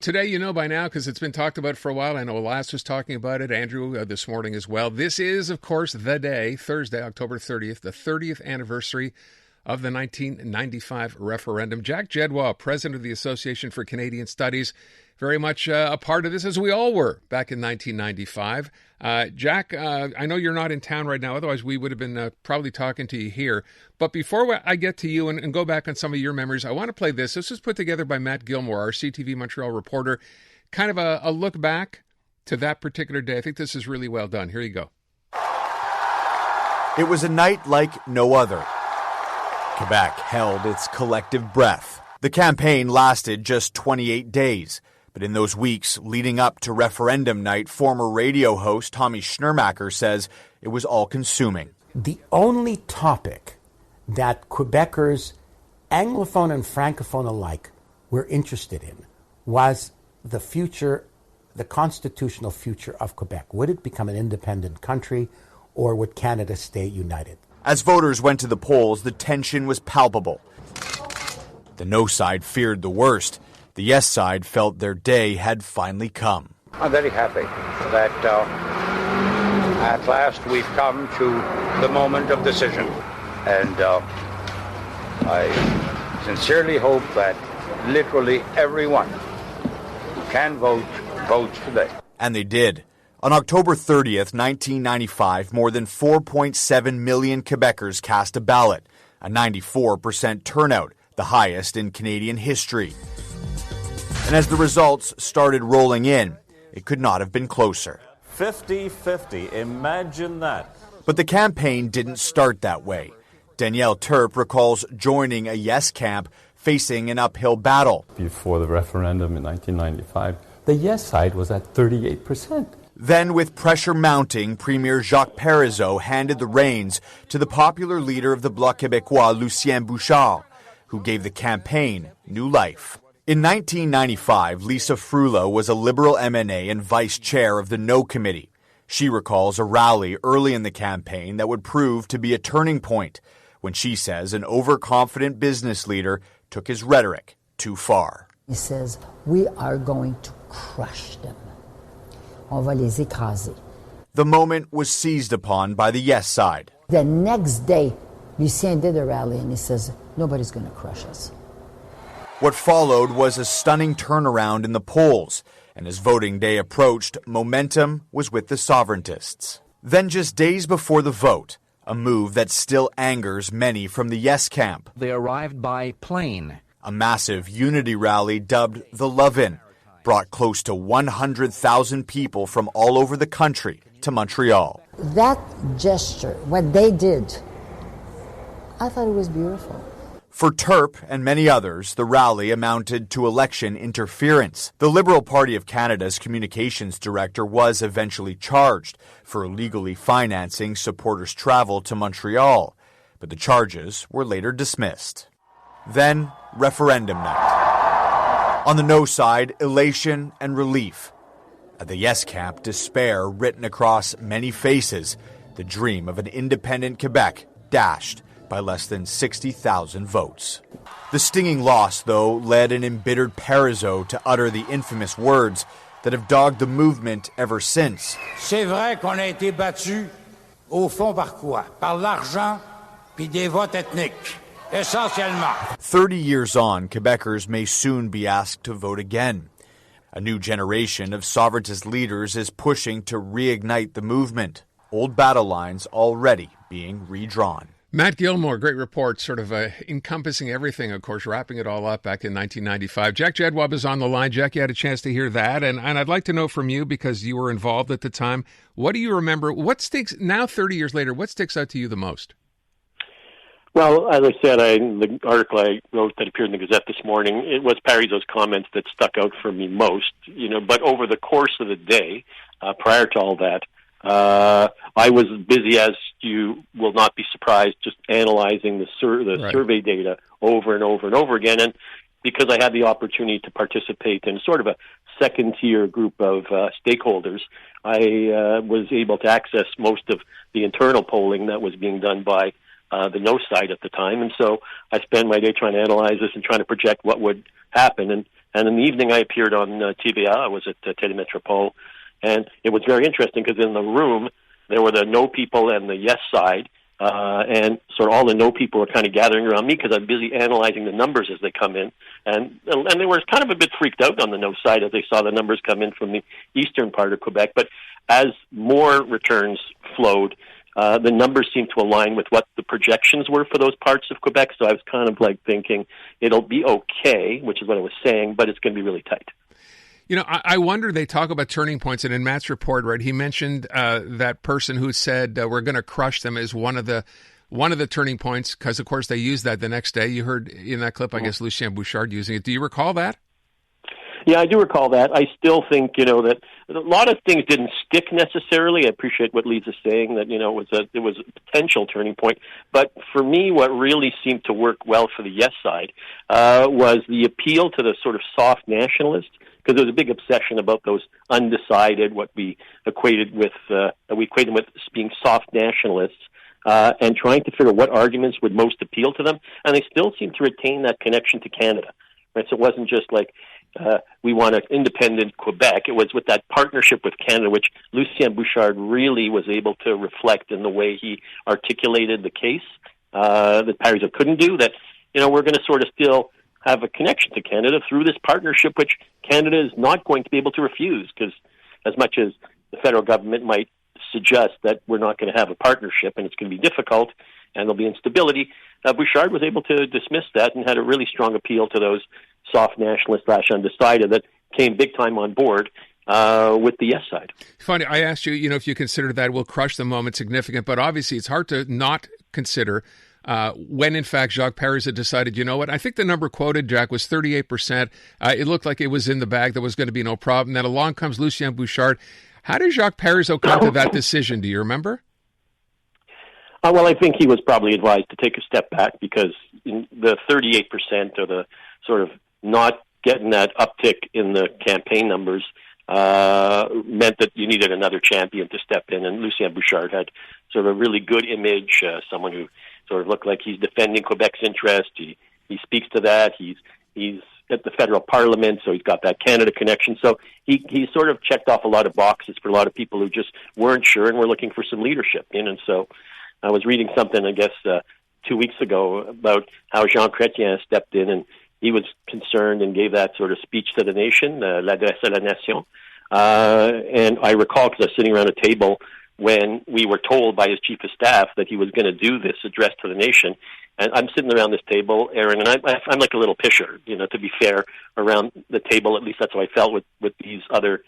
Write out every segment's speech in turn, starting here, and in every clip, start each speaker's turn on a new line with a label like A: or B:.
A: Today, you know by now, because it's been talked about for a while. I know Lass was talking about it, Andrew this morning as well. This is, of course, the day, Thursday, October 30th, the 30th anniversary of the 1995 referendum. Jack Jedwab, president of the Association for Canadian Studies, very much a part of this, as we all were back in 1995. Jack, I know you're not in town right now. Otherwise, we would have been probably talking to you here. But before I get to you and go back on some of your memories, I want to play this. This was put together by Matt Gilmore, our CTV Montreal reporter. Kind of a look back to that particular day. I think this is really well done. Here you go.
B: It was a night like no other. Quebec held its collective breath. The campaign lasted just 28 days. But in those weeks leading up to referendum night, former radio host Tommy Schnurmacher says it was all-consuming.
C: The only topic that Quebecers, Anglophone and Francophone alike, were interested in was the future, the constitutional future of Quebec. Would it become an independent country, or would Canada stay united?
B: As voters went to the polls, the tension was palpable. The no side feared the worst. The yes side felt their day had finally come.
D: I'm very happy that at last we've come to the moment of decision. And I sincerely hope that literally everyone who can vote, votes today.
B: And they did. On October 30th, 1995, more than 4.7 million Quebecers cast a ballot, a 94% turnout, the highest in Canadian history. And as the results started rolling in, it could not have been closer.
E: 50-50, imagine that.
B: But the campaign didn't start that way. Danielle Turp recalls joining a yes camp facing an uphill battle.
F: Before the referendum in 1995, the yes side was at 38%.
B: Then, with pressure mounting, Premier Jacques Parizeau handed the reins to the popular leader of the Bloc Québécois, Lucien Bouchard, who gave the campaign new life. In 1995, Lisa Frula was a Liberal MNA and vice chair of the No Committee. She recalls a rally early in the campaign that would prove to be a turning point, when she says an overconfident business leader took his rhetoric too far.
G: He says, we are going to crush them. On va les écraser.
B: The moment was seized upon by the yes side.
G: The next day, Lucien did a rally and he says, nobody's going to crush us.
B: What followed was a stunning turnaround in the polls, and as voting day approached, momentum was with the sovereigntists. Then just days before the vote, a move that still angers many from the yes camp.
H: They arrived by plane.
B: A massive unity rally dubbed the Love-In brought close to 100,000 people from all over the country to Montreal.
G: That gesture, what they did, I thought it was beautiful.
B: For Turp and many others, the rally amounted to election interference. The Liberal Party of Canada's communications director was eventually charged for illegally financing supporters' travel to Montreal, but the charges were later dismissed. Then, referendum night. On the no side, elation and relief. At the yes camp, despair written across many faces, the dream of an independent Quebec dashed by less than 60,000 votes. The stinging loss, though, led an embittered Parizeau to utter the infamous words that have dogged the movement ever since.
I: C'est vrai qu'on a été battu au fond par quoi? Par l'argent puis des votes ethniques, essentiellement.
B: 30 years on, Quebecers may soon be asked to vote again. A new generation of sovereigntist leaders is pushing to reignite the movement. Old battle lines already being redrawn.
A: Matt Gilmore, great report, sort of encompassing everything, of course, wrapping it all up back in 1995. Jack Jedwab is on the line. Jack, you had a chance to hear that, and I'd like to know from you, because you were involved at the time, what do you remember? What sticks, now 30 years later, what sticks out to you the most?
J: Well, as I said, the article I wrote that appeared in the Gazette this morning, it was Parizeau's comments that stuck out for me most, but over the course of the day, prior to all that, I was busy, as you will not be surprised, just analyzing the survey data over and over and over again. And because I had the opportunity to participate in sort of a second-tier group of stakeholders, I was able to access most of the internal polling that was being done by the no side at the time. And so I spent my day trying to analyze this and trying to project what would happen. And And in the evening, I appeared on TVA. I was at Télémétropole, and it was very interesting because in the room there were the no people and the yes side, and sort of all the no people were kind of gathering around me because I'm busy analyzing the numbers as they come in, and they were kind of a bit freaked out on the no side as they saw the numbers come in from the eastern part of Quebec. But as more returns flowed, the numbers seemed to align with what the projections were for those parts of Quebec. So I was kind of like thinking it'll be okay, which is what I was saying, but it's going to be really tight.
A: You know, I wonder, they talk about turning points, and in Matt's report, right, he mentioned that person who said we're going to crush them is one of the turning points, because, of course, they used that the next day. You heard in that clip, I guess, Lucien Bouchard using it. Do you recall that?
J: Yeah, I do recall that. I still think, that a lot of things didn't stick necessarily. I appreciate what Lisa's saying, that, it was a potential turning point. But for me, what really seemed to work well for the yes side was the appeal to the sort of soft nationalists, because there was a big obsession about those undecided, what we equated with, being soft nationalists, and trying to figure out what arguments would most appeal to them. And they still seemed to retain that connection to Canada. Right? So it wasn't just like, we want an independent Quebec. It was with that partnership with Canada, which Lucien Bouchard really was able to reflect in the way he articulated the case that Parizeau couldn't do, that, we're going to sort of still have a connection to Canada through this partnership, which Canada is not going to be able to refuse, because as much as the federal government might suggest that we're not going to have a partnership and it's going to be difficult and there'll be instability, Bouchard was able to dismiss that and had a really strong appeal to those soft nationalists / undecided that came big time on board with the yes side.
A: Funny, I asked you, if you consider that will crush the moment significant, but obviously it's hard to not consider when, in fact, Jacques Parizeau decided, you know what, I think the number quoted, Jack, was 38%. It looked like it was in the bag. There was going to be no problem. Then along comes Lucien Bouchard. How did Jacques Parizeau come to that decision? Do you remember?
J: Well, I think he was probably advised to take a step back, because the 38% or the sort of not getting that uptick in the campaign numbers meant that you needed another champion to step in. And Lucien Bouchard had sort of a really good image, someone who sort of looked like he's defending Quebec's interest. He speaks to that. He's at the federal parliament, so he's got that Canada connection. So he sort of checked off a lot of boxes for a lot of people who just weren't sure and were looking for some leadership. And so I was reading something, I guess, 2 weeks ago about how Jean Chrétien stepped in, and he was concerned and gave that sort of speech to the nation, l'adresse à la nation. And I recall, because I was sitting around a table when we were told by his chief of staff that he was going to do this address to the nation. And I'm sitting around this table, Aaron, and I'm like a little pisher, to be fair, around the table. At least that's how I felt with these other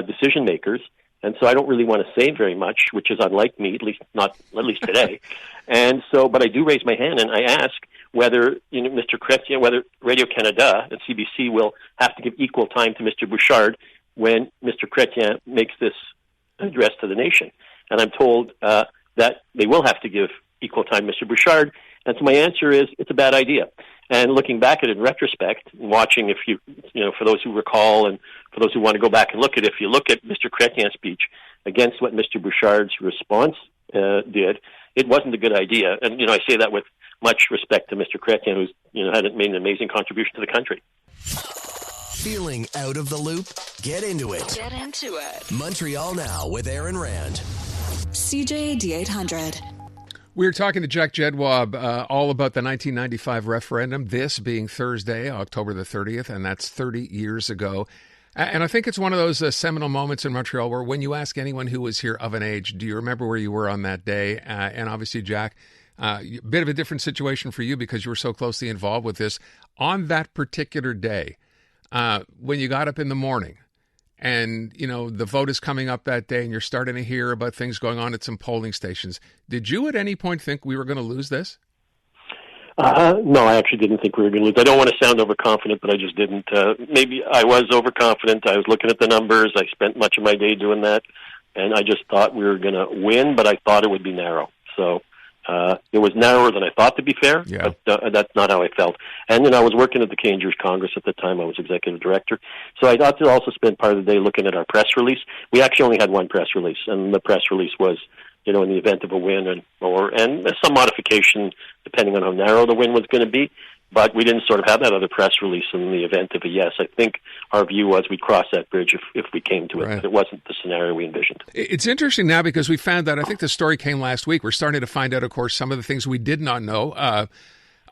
J: decision makers. And so I don't really want to say very much, which is unlike me, at least today. And so, but I do raise my hand and I ask whether, Mr. Chrétien, whether Radio-Canada and CBC will have to give equal time to Mr. Bouchard when Mr. Chrétien makes this address to the nation. And I'm told that they will have to give equal time to Mr. Bouchard. And so my answer is, it's a bad idea. And looking back at it in retrospect, watching, if for those who recall and for those who want to go back and look at it, if you look at Mr. Chrétien's speech against what Mr. Bouchard's response did, it wasn't a good idea. And, I say that with much respect to Mr. Chrétien, who's, had made an amazing contribution to the country.
K: Feeling out of the loop? Get into it.
L: Get into it.
K: Montreal Now with Aaron Rand.
L: CJAD 800.
A: We're talking to Jack Jedwab all about the 1995 referendum, this being Thursday, October the 30th, and that's 30 years ago. And I think it's one of those seminal moments in Montreal where when you ask anyone who was here of an age, do you remember where you were on that day? And obviously, Jack, a bit of a different situation for you because you were so closely involved with this. On that particular day, when you got up in the morning, and, the vote is coming up that day and you're starting to hear about things going on at some polling stations. Did you at any point think we were going to lose this?
J: No, I actually didn't think we were going to lose. I don't want to sound overconfident, but I just didn't. Maybe I was overconfident. I was looking at the numbers. I spent much of my day doing that, and I just thought we were going to win, but I thought it would be narrow. So it was narrower than I thought, to be fair, but that's not how I felt. And I was working at the Canadian Jewish Congress at the time. I was executive director. So I got to also spend part of the day looking at our press release. We actually only had one press release, and the press release was, in the event of a win and some modification, depending on how narrow the win was going to be. but we didn't sort of have that other press release in the event of a yes. I think our view was we'd cross that bridge if we came to it, but it wasn't the scenario we envisioned.
A: It's interesting now because we found out, I think the story came last week, we're starting to find out, of course, some of the things we did not know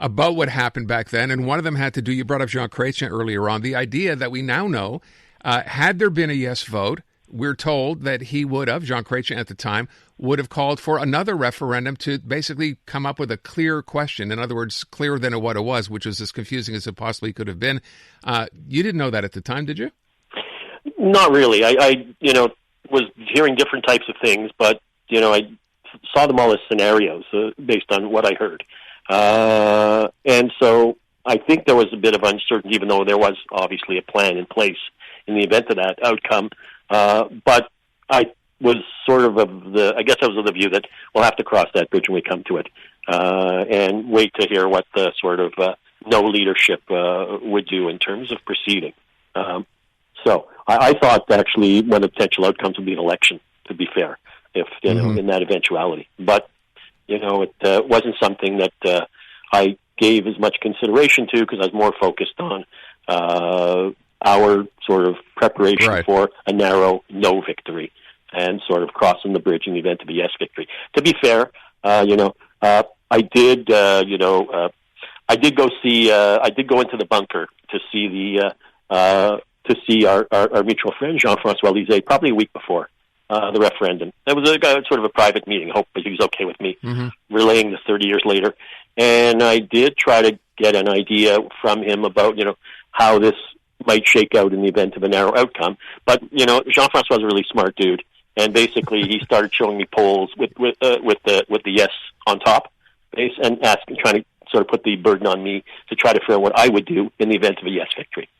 A: about what happened back then, and one of them had to do, you brought up Jean Chrétien earlier on, the idea that we now know, had there been a yes vote, we're told that he would have, Jean Chrétien at the time, would have called for another referendum to basically come up with a clear question. In other words, clearer than what it was, which was as confusing as it possibly could have been. You didn't know that at the time, did you?
J: Not really. I was hearing different types of things, but, I saw them all as scenarios based on what I heard. And so I think there was a bit of uncertainty, even though there was obviously a plan in place in the event of that outcome. But I was sort of I guess I was of the view that we'll have to cross that bridge when we come to it, and wait to hear what the sort of no leadership would do in terms of proceeding. So I thought actually one of the potential outcomes would be an election, to be fair, if in that eventuality. But it wasn't something that I gave as much consideration to because I was more focused on our sort of preparation for a narrow no victory and sort of crossing the bridge in the event of a yes victory. To be fair, I did go into the bunker to see our mutual friend Jean-François Lisée probably a week before the referendum. It was sort of a private meeting. Hope he was okay with me relaying this 30 years later. And I did try to get an idea from him about how this might shake out in the event of a narrow outcome. But Jean-François was a really smart dude, and basically he started showing me polls with the yes on top, and trying to sort of put the burden on me to try to figure out what I would do in the event of a yes victory.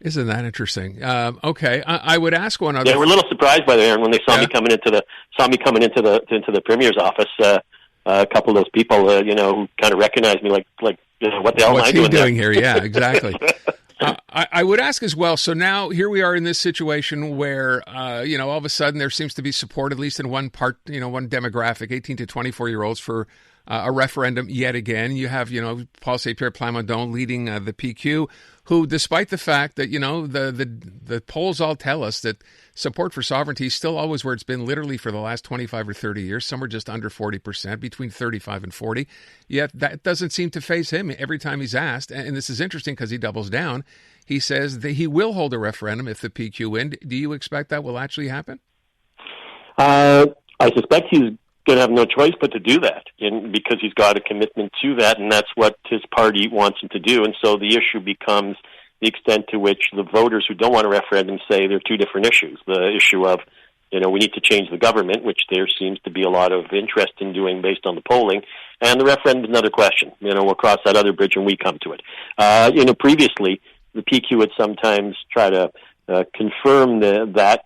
A: Isn't that interesting? Okay, I would ask one other.
J: They were a little surprised by the Aaron when they saw me coming into the Premier's office. A couple of those people, who kind of recognized me, like what the hell am I
A: doing here? Yeah, exactly. I would ask as well, so now here we are in this situation where, all of a sudden there seems to be support, at least in one part, one demographic, 18 to 24-year-olds for a referendum yet again. You have, Paul Saint-Pierre Plamondon leading the PQ, who, despite the fact that, the polls all tell us that support for sovereignty is still always where it's been literally for the last 25 or 30 years, somewhere just under 40%, between 35 and 40. Yet that doesn't seem to faze him every time he's asked. And this is interesting because he doubles down. He says that he will hold a referendum if the PQ win. Do you expect that will actually happen?
J: I suspect he's going to have no choice but to do that, because he's got a commitment to that, and that's what his party wants him to do. And so the issue becomes the extent to which the voters who don't want a referendum say there are two different issues. The issue of, we need to change the government, which there seems to be a lot of interest in doing based on the polling, and the referendum is another question. We'll cross that other bridge when we come to it. Previously, the PQ would sometimes try to confirm the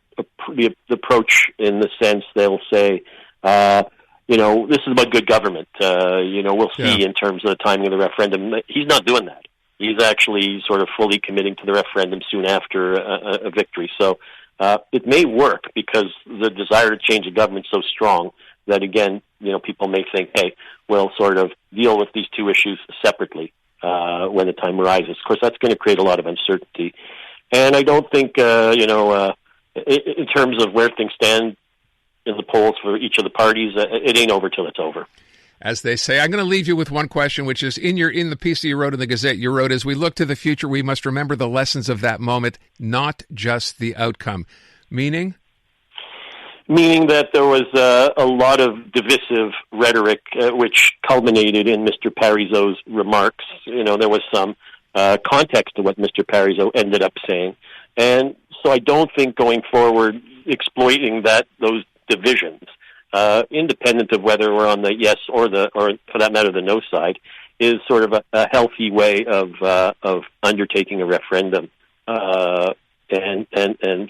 J: approach in the sense they'll say, this is about good government. We'll see in terms of the timing of the referendum. He's not doing that. He's actually sort of fully committing to the referendum soon after a victory. So it may work because the desire to change the government is so strong that, again, people may think, hey, we'll sort of deal with these two issues separately when the time arises. Of course, that's going to create a lot of uncertainty. And I don't think, in terms of where things stand in the polls for each of the parties, it ain't over till it's over.
A: As they say. I'm going to leave you with one question, which is in the piece that you wrote in the Gazette, you wrote, as we look to the future, we must remember the lessons of that moment, not just the outcome. Meaning?
J: Meaning that there was a lot of divisive rhetoric, which culminated in Mr. Parizeau's remarks. There was some context to what Mr. Parizeau ended up saying. And so I don't think going forward exploiting those divisions, independent of whether we're on the yes or for that matter the no side, is sort of a healthy way of undertaking a referendum, and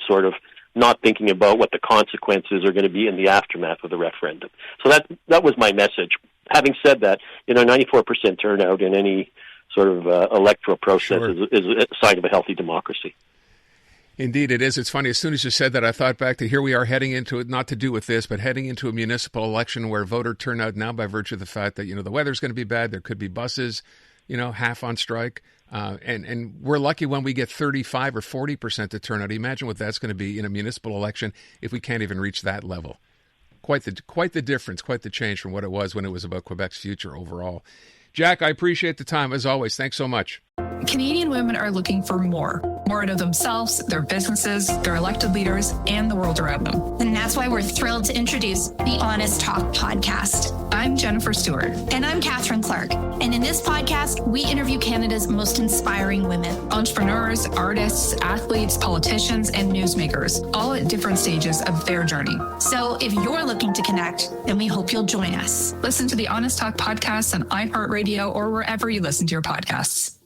J: sort of not thinking about what the consequences are going to be in the aftermath of the referendum. So that was my message. Having said that, 94% turnout in any sort of electoral process is a sign of a healthy democracy.
A: Indeed, it is. It's funny. As soon as you said that, I thought back to here we are heading into it, not to do with this, but heading into a municipal election where voter turnout now, by virtue of the fact that, the weather's going to be bad, there could be buses, half on strike. And we're lucky when we get 35 or 40% to turnout. Imagine what that's going to be in a municipal election if we can't even reach that level. Quite the difference, quite the change from what it was when it was about Quebec's future overall. Jack, I appreciate the time, as always. Thanks so much.
M: Canadian women are looking for more out of themselves, their businesses, their elected leaders, and the world around them.
N: And that's why we're thrilled to introduce the Honest Talk podcast.
M: I'm Jennifer Stewart.
N: And I'm Catherine Clark. And in this podcast, we interview Canada's most inspiring women.
M: Entrepreneurs, artists, athletes, politicians, and newsmakers, all at different stages of their journey.
N: So if you're looking to connect, then we hope you'll join us.
M: Listen to the Honest Talk podcast on iHeartRadio or wherever you listen to your podcasts.